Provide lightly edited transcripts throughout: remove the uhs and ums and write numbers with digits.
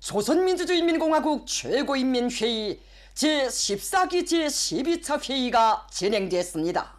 조선민주주의인민공화국 최고인민회의 제14기 제12차 회의가 진행됐습니다.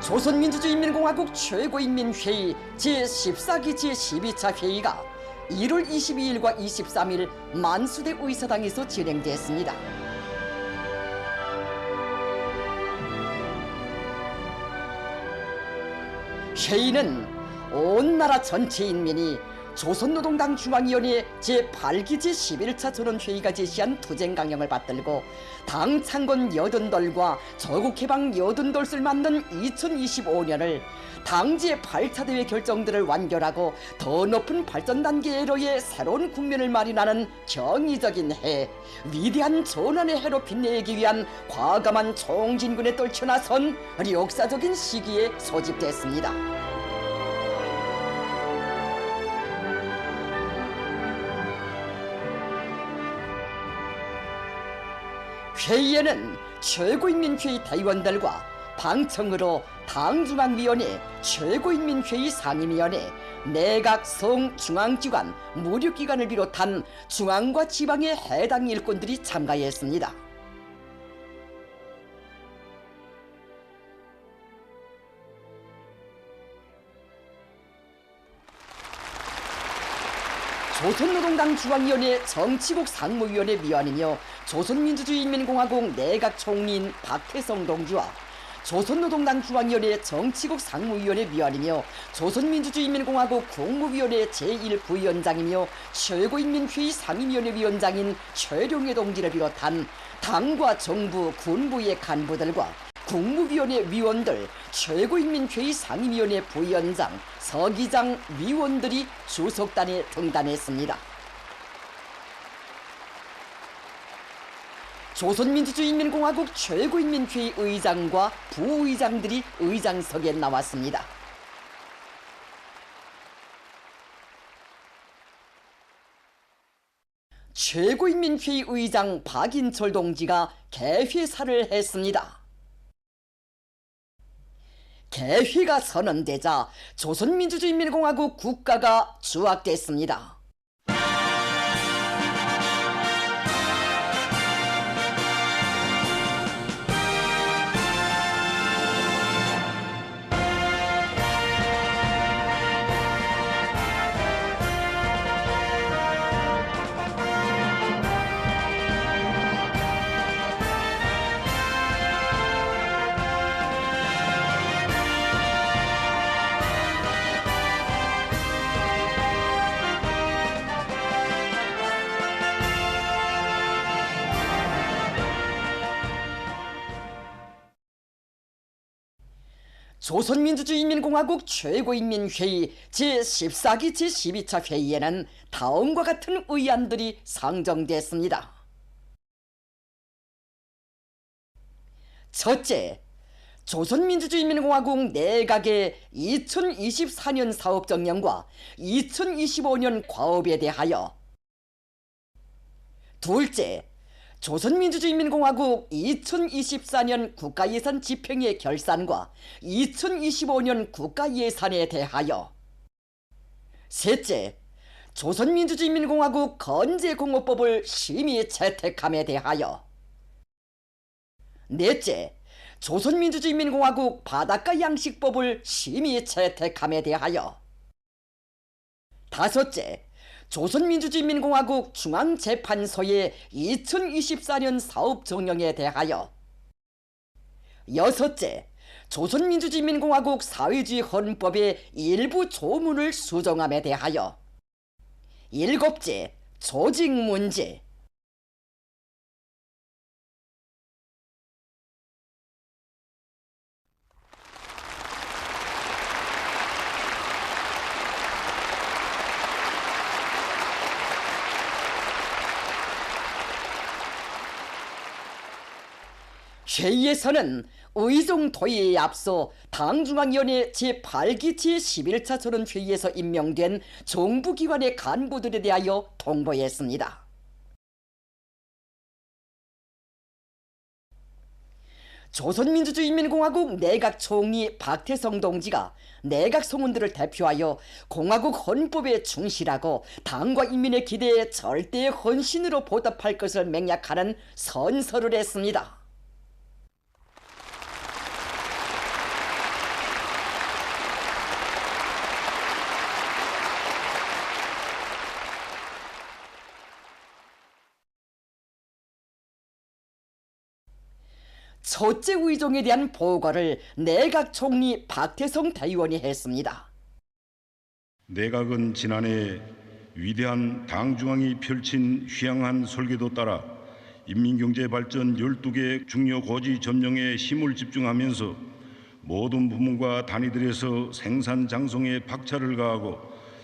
조선민주주의인민공화국 최고인민회의 제14기 제12차 회의가 1월 22일과 23일 만수대 의사당에서 진행됐습니다. 회의는 온 나라 전체 인민이 조선노동당 중앙위원회 제8기 제11차 전원회의가 제시한 투쟁 강령을 받들고 당 창건 80돌과 저국해방 80돌을 만든 2025년을 당 제8차 대회 결정들을 완결하고 더 높은 발전 단계로의 새로운 국면을 마련하는 경이적인 해, 위대한 전환의 해로 빛내기 위한 과감한 총진군에 떨쳐나선 역사적인 시기에 소집됐습니다. 회의에는 최고인민회의 대의원들과 방청으로 당중앙위원회, 최고인민회의 상임위원회, 내각, 성, 중앙기관, 무력기관을 비롯한 중앙과 지방의 해당 일꾼들이 참가했습니다. 조선노동당 중앙위원회 정치국 상무위원회 위원이며 조선민주주의인민공화국 내각총리인 박태성 동지와 조선노동당 중앙위원회 정치국 상무위원회 위원이며 조선민주주의인민공화국 국무위원회 제1부위원장이며 최고인민회의 상임위원회 위원장인 최룡해 동지를 비롯한 당과 정부, 군부의 간부들과 국무위원회 위원들, 최고인민회의 상임위원회 부위원장, 서기장, 위원들이 주석단에 등단했습니다. 조선민주주의인민공화국 최고인민회의 의장과 부의장들이 의장석에 나왔습니다. 최고인민회의 의장 박인철 동지가 개회사를 했습니다. 개회가 선언되자 조선민주주의인민공화국 국가가 수락됐습니다. 조선민주주의인민공화국 최고인민회의 제14기 제12차 회의에는 다음과 같은 의안들이 상정됐습니다. 첫째, 조선민주주의인민공화국 내각의 2024년 사업정령과 2025년 과업에 대하여. 둘째, 조선민주주의인민공화국 2024년 국가예산 집행의 결산과 2025년 국가예산에 대하여. 셋째, 조선민주주의인민공화국 건재공업법을 심의 채택함에 대하여. 넷째, 조선민주주의인민공화국 바닷가 양식법을 심의 채택함에 대하여. 다섯째, 조선민주주의인민공화국 중앙재판소의 2024년 사업정령에 대하여. 여섯째, 조선민주주의인민공화국 사회주의 헌법의 일부 조문을 수정함에 대하여. 일곱째, 조직 문제. 회의에서는 의정 토의에 앞서 당중앙위원회 제8기 제11차 전원회의에서 임명된 정부기관의 간부들에 대하여 통보했습니다. 조선민주주의인민공화국 내각총리 박태성 동지가 내각 성원들을 대표하여 공화국 헌법에 충실하고 당과 인민의 기대에 절대의 헌신으로 보답할 것을 맹약하는 선서를 했습니다. 첫째 의종에 대한 보고를 내각 총리 박태성 대의원이 했습니다. 내각은 지난해 위대한 당중앙이 펼친 휘황한 설계도 따라 인민경제 발전 12개 중요 고지 점령에 힘을 집중하면서 모든 부문과 단위들에서 생산 장성에 박차를 가하고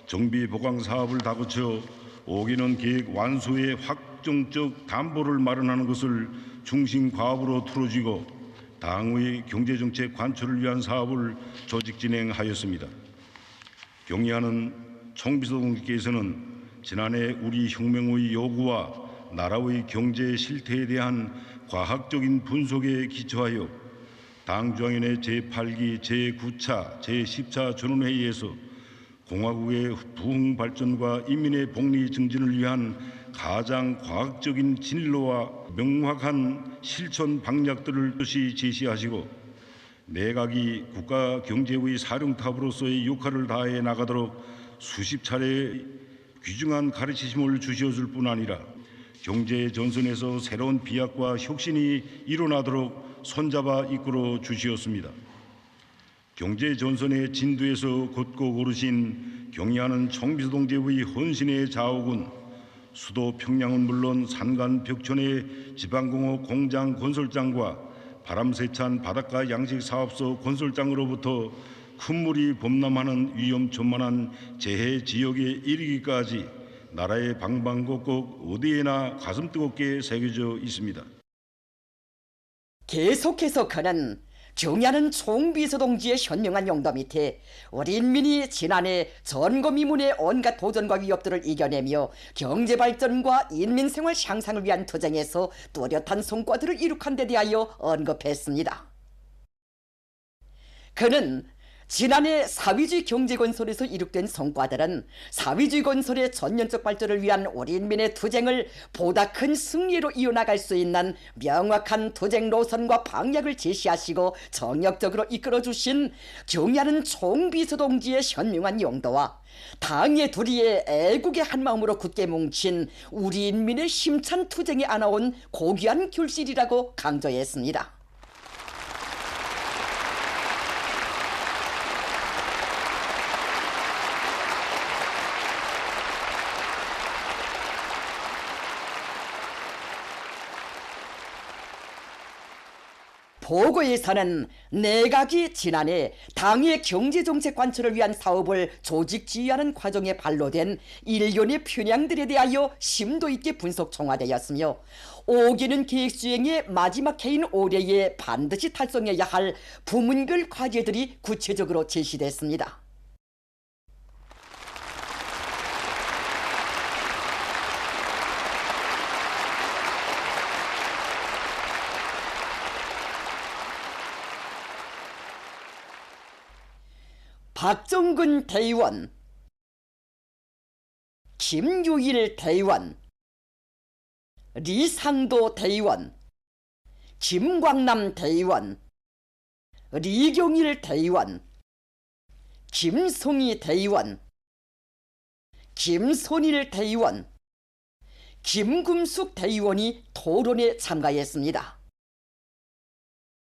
정비 보강 사업을 다그쳐 5개년 계획 완수의 확정적 담보를 마련하는 것을 중심 과업으로 틀어쥐고 당의 경제정책 관철을 위한 사업을 조직 진행하였습니다. 경의하는 총비서 동지께서는 지난해 우리 혁명의 요구와 나라의 경제 실태에 대한 과학적인 분석에 기초하여 당중앙위원회 제8기 제9차 제10차 전원회의에서 공화국의 부흥 발전과 인민의 복리 증진을 위한 가장 과학적인 진로와 명확한 실천 방략들을 뜻이 제시하시고 내각이 국가 경제의 사령탑으로서의 역할을 다해 나가도록 수십 차례 귀중한 가르치심을 주셨을 뿐 아니라 경제 전선에서 새로운 비약과 혁신이 일어나도록 손잡아 이끌어 주시었습니다. 경제 전선의 진두에서 걷고 오르신 경의하는 총비서 동지의 헌신의 자옥은 수도 평양은 물론 산간 벽천의 지방공업 공장 건설장과 바람세찬 바닷가 양식사업소 건설장으로부터 큰 물이 범람하는 위험천만한 재해 지역에 이르기까지 나라의 방방곡곡 어디에나 가슴 뜨겁게 새겨져 있습니다. 계속해서 그는 경의하는 총비서 동지의 현명한 용도 밑에 우리 인민이 지난해 전거미문의 온갖 도전과 위협들을 이겨내며 경제발전과 인민생활 향상을 위한 투쟁에서 뚜렷한 성과들을 이룩한 데 대하여 언급했습니다. 그는 지난해 사회주의 경제건설에서 이룩된 성과들은 사회주의 건설의 전면적 발전을 위한 우리 인민의 투쟁을 보다 큰 승리로 이어나갈 수 있는 명확한 투쟁 노선과 방향을 제시하시고 정력적으로 이끌어주신 경의하는 총비서 동지의 현명한 용도와 당의 도리에 애국의 한마음으로 굳게 뭉친 우리 인민의 힘찬 투쟁에 안아온 고귀한 결실이라고 강조했습니다. 보고에서는 내각이 지난해 당의 경제정책 관철을 위한 사업을 조직 지휘하는 과정에 반로된 일련의 편향들에 대하여 심도 있게 분석 청와되었으며 5개년 계획 수행의 마지막 해인 올해에 반드시 달성해야 할 부문별 과제들이 구체적으로 제시됐습니다. 박정근 대의원, 김유일 대의원, 리상도 대의원, 김광남 대의원, 리경일 대의원, 김송희 대의원, 김손일 대의원, 김금숙 대의원이 토론에 참가했습니다.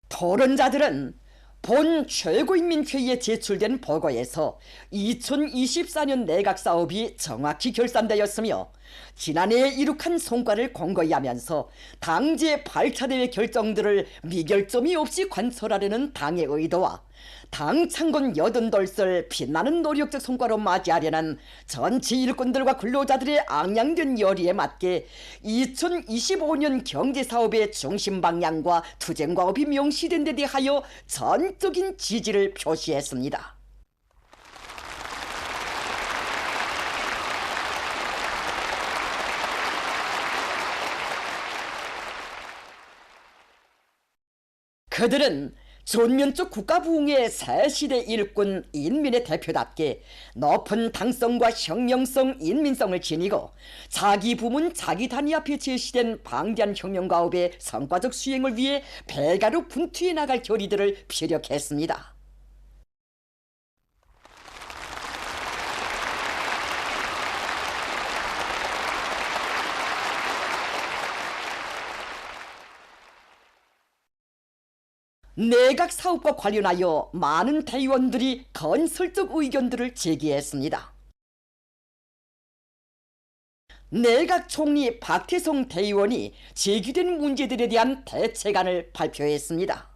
토론자들은 본 최고인민회의에 제출된 보고에서 2024년 내각사업이 정확히 결산되었으며 지난해 이룩한 성과를 공고히 하면서 당제 8차대회 결정들을 미결점이 없이 관철하려는 당의 의도와 당 창건 82설 빛나는 노력적 성과로 맞이하려는 전체 일꾼들과 근로자들의 앙양된 열의에 맞게 2025년 경제사업의 중심 방향과 투쟁과업이 명시된 데 대하여 전적인 지지를 표시했습니다. 그들은 전면적 국가 부흥의 새 시대 일꾼 인민의 대표답게 높은 당성과 혁명성, 인민성을 지니고 자기 부문 자기 단위 앞에 제시된 방대한 혁명가업의 성과적 수행을 위해 배가로 분투해 나갈 결의들을 피력했습니다. 내각 사업과 관련하여 많은 대의원들이 건설적 의견들을 제기했습니다. 내각 총리 박태성 대의원이 제기된 문제들에 대한 대책안을 발표했습니다.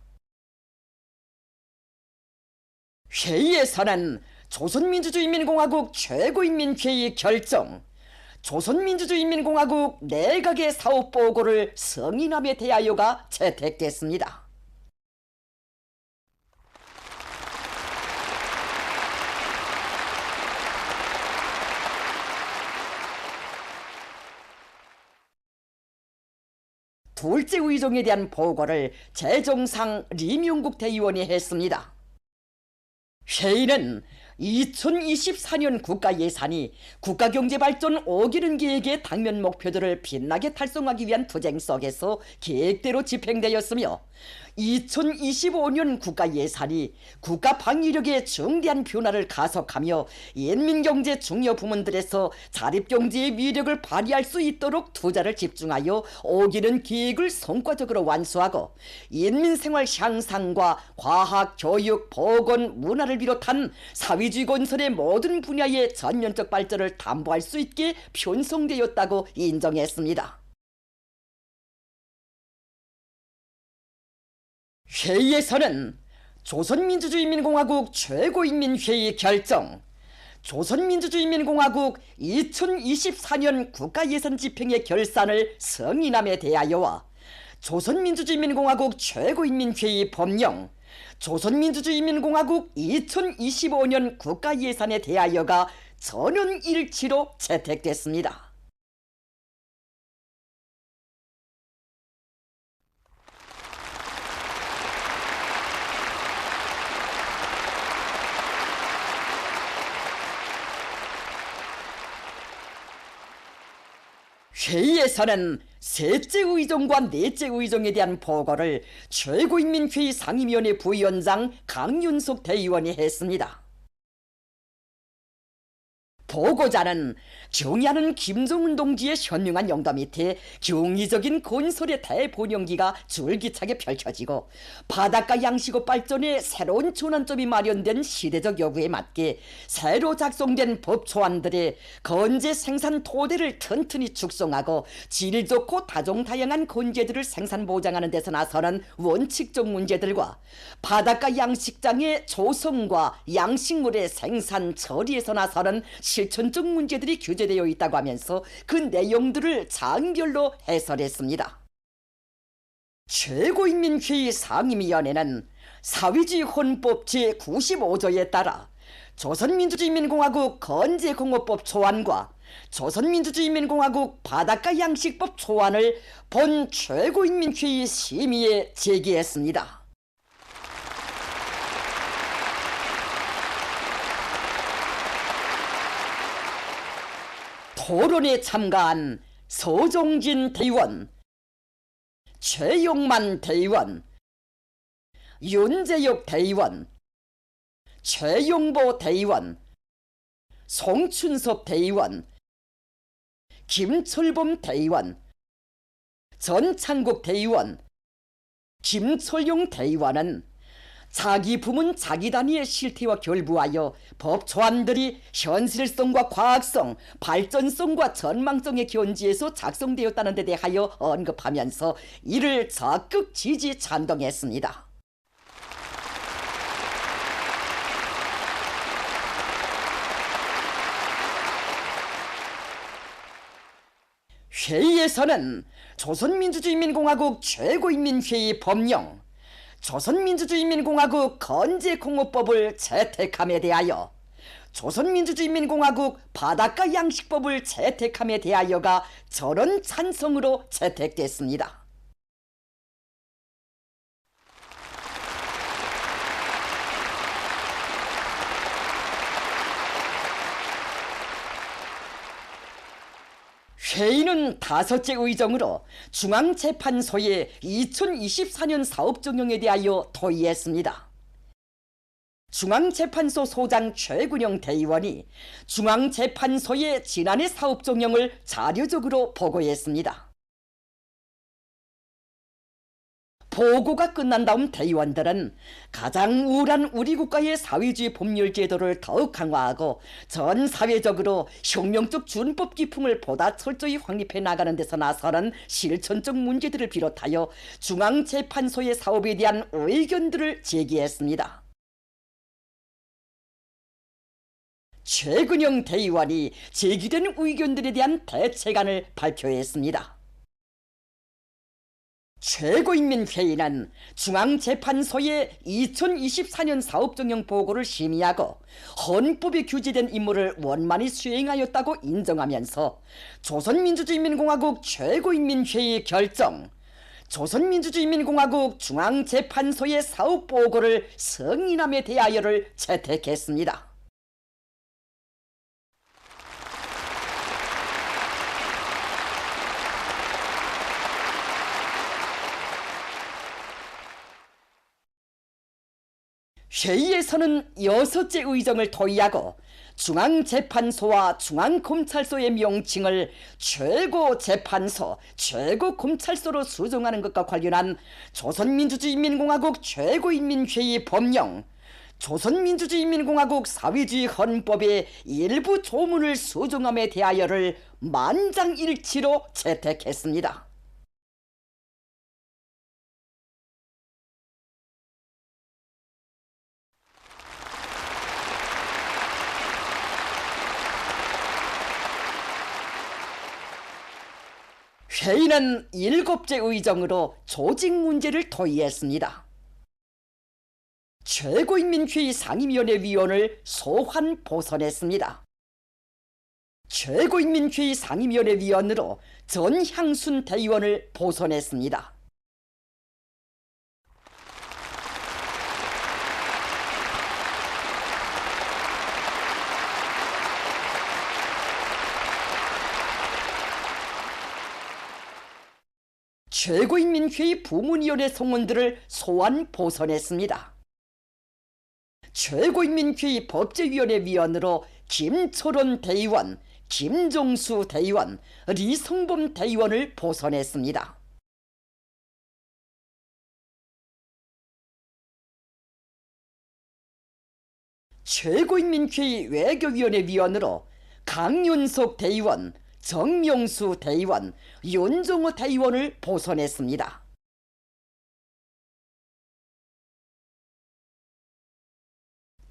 회의에서는 조선민주주의인민공화국 최고인민회의 결정, 조선민주주의인민공화국 내각의 사업보고를 승인함에 대하여가 채택됐습니다. 둘째 의정에 대한 보고를 재정상 리명국 대의원이 했습니다. 회의는 2024년 국가예산이 국가경제발전 5개년 계획의 당면 목표들을 빛나게 달성하기 위한 투쟁 속에서 계획대로 집행되었으며 2025년 국가예산이 국가방위력의 중대한 변화를 가속하며 인민경제 중요 부문들에서 자립경제의 위력을 발휘할 수 있도록 투자를 집중하여 5개년 계획을 성과적으로 완수하고 인민생활 향상과 과학, 교육, 보건, 문화를 비롯한 사회주의 건설의 모든 분야의 전면적 발전을 담보할 수 있게 편성되었다고 인정했습니다. 회의에서는 조선민주주의인민공화국 최고인민회의 결정, 조선민주주의인민공화국 2024년 국가예산 집행의 결산을 승인함에 대하여와 조선민주주의인민공화국 최고인민회의 법령, 조선민주주의인민공화국 2025년 국가예산에 대하여가 전원일치로 채택됐습니다. 회의에서는 셋째 의정과 넷째 의정에 대한 보고를 최고인민회의 상임위원회 부위원장 강윤석 대의원이 했습니다. 보고자는 경의하는 김정은 동지의 현명한 영도 밑에 경이적인 건설의 대본영기가 줄기차게 펼쳐지고 바닷가 양식업 발전의 새로운 전환점이 마련된 시대적 요구에 맞게 새로 작성된 법초안들의 건재 생산 토대를 튼튼히 축성하고 질 좋고 다종다양한 건재들을 생산 보장하는 데서 나서는 원칙적 문제들과 바닷가 양식장의 조성과 양식물의 생산 처리에서 나서는 실천적 문제들이 규제되어 있다고 하면서 그 내용들을 장별로 해설했습니다. 최고인민회의 상임위원회는 사회주의 헌법 제95조에 따라 조선민주주의인민공화국 건재공업법 초안과 조선민주주의인민공화국 바닷가 양식법 초안을 본 최고인민회의 심의에 제기했습니다. 토론에 참가한 서종진 대의원, 최용만 대의원, 윤재혁 대의원, 최용보 대의원, 송춘섭 대의원, 김철범 대의원, 전창국 대의원, 김철용 대의원은 자기 부문 자기 단위의 실태와 결부하여 법 초안들이 현실성과 과학성, 발전성과 전망성의 견지에서 작성되었다는 데 대하여 언급하면서 이를 적극 지지 찬동했습니다. 회의에서는 조선민주주의인민공화국 최고인민회의 법령, 조선민주주의인민공화국 건재공업법을 채택함에 대하여 조선민주주의인민공화국 바닷가 양식법을 채택함에 대하여가 전원 찬성으로 채택됐습니다. 회의는 5째 의정으로 중앙재판소에 2024년 사업정령에 대하여 토의했습니다. 중앙재판소 소장 최근영 대의원이 중앙재판소의 지난해 사업정령을 자료적으로 보고했습니다. 보고가 끝난 다음 대의원들은 가장 우울한 우리 국가의 사회주의 법률 제도를 더욱 강화하고 전 사회적으로 혁명적 준법 기풍을 보다 철저히 확립해 나가는 데서 나서는 실천적 문제들을 비롯하여 중앙재판소의 사업에 대한 의견들을 제기했습니다. 최근영 대의원이 제기된 의견들에 대한 대책안을 발표했습니다. 최고인민회의는 중앙재판소의 2024년 사업정령 보고를 심의하고 헌법에 규제된 임무를 원만히 수행하였다고 인정하면서 조선민주주의인민공화국 최고인민회의 결정, 조선민주주의인민공화국 중앙재판소의 사업보고를 승인함에 대하여를 채택했습니다. 회의에서는 6째 의정을 토의하고 중앙재판소와 중앙검찰소의 명칭을 최고재판소, 최고검찰소로 수정하는 것과 관련한 조선민주주의인민공화국 최고인민회의 법령, 조선민주주의인민공화국 사회주의 헌법의 일부 조문을 수정함에 대하여를 만장일치로 채택했습니다. 회의는 7째 의정으로 조직 문제를 토의했습니다. 최고인민회의 상임위원회 위원을 소환 보선했습니다. 최고인민회의 상임위원회 위원으로 전향순 대의원을 보선했습니다. 최고인민회의 부문위원회 성원들을 소환 보선했습니다. 최고인민회의 법제위원회 위원으로 김철원 대의원, 김종수 대의원, 리성범 대의원을 보선했습니다. 최고인민회의 외교위원회 위원으로 강윤석 대의원, 정명수 대의원, 윤종호 대의원을 보선했습니다.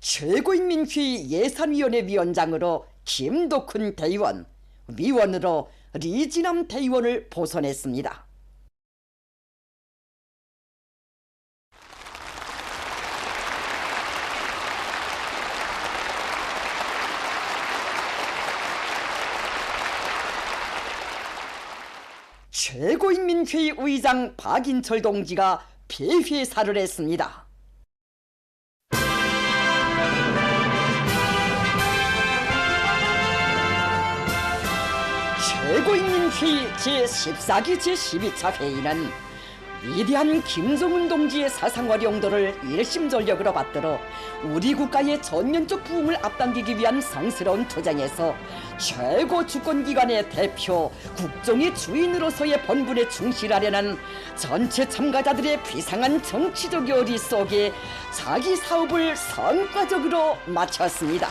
최고인민회의 예산위원회 위원장으로 김덕훈 대의원, 위원으로 리진남 대의원을 보선했습니다. 최고인민회의 의장 박인철 동지가 폐회사를 했습니다. 최고인민회의 제14기 제12차 회의는 위대한 김정은 동지의 사상과 용도를 일심전력으로 받들어 우리 국가의 전면적 부흥을 앞당기기 위한 성스러운 투쟁에서 최고 주권기관의 대표, 국정의 주인으로서의 본분에 충실하려는 전체 참가자들의 비상한 정치적 요리 속에 자기 사업을 성과적으로 마쳤습니다.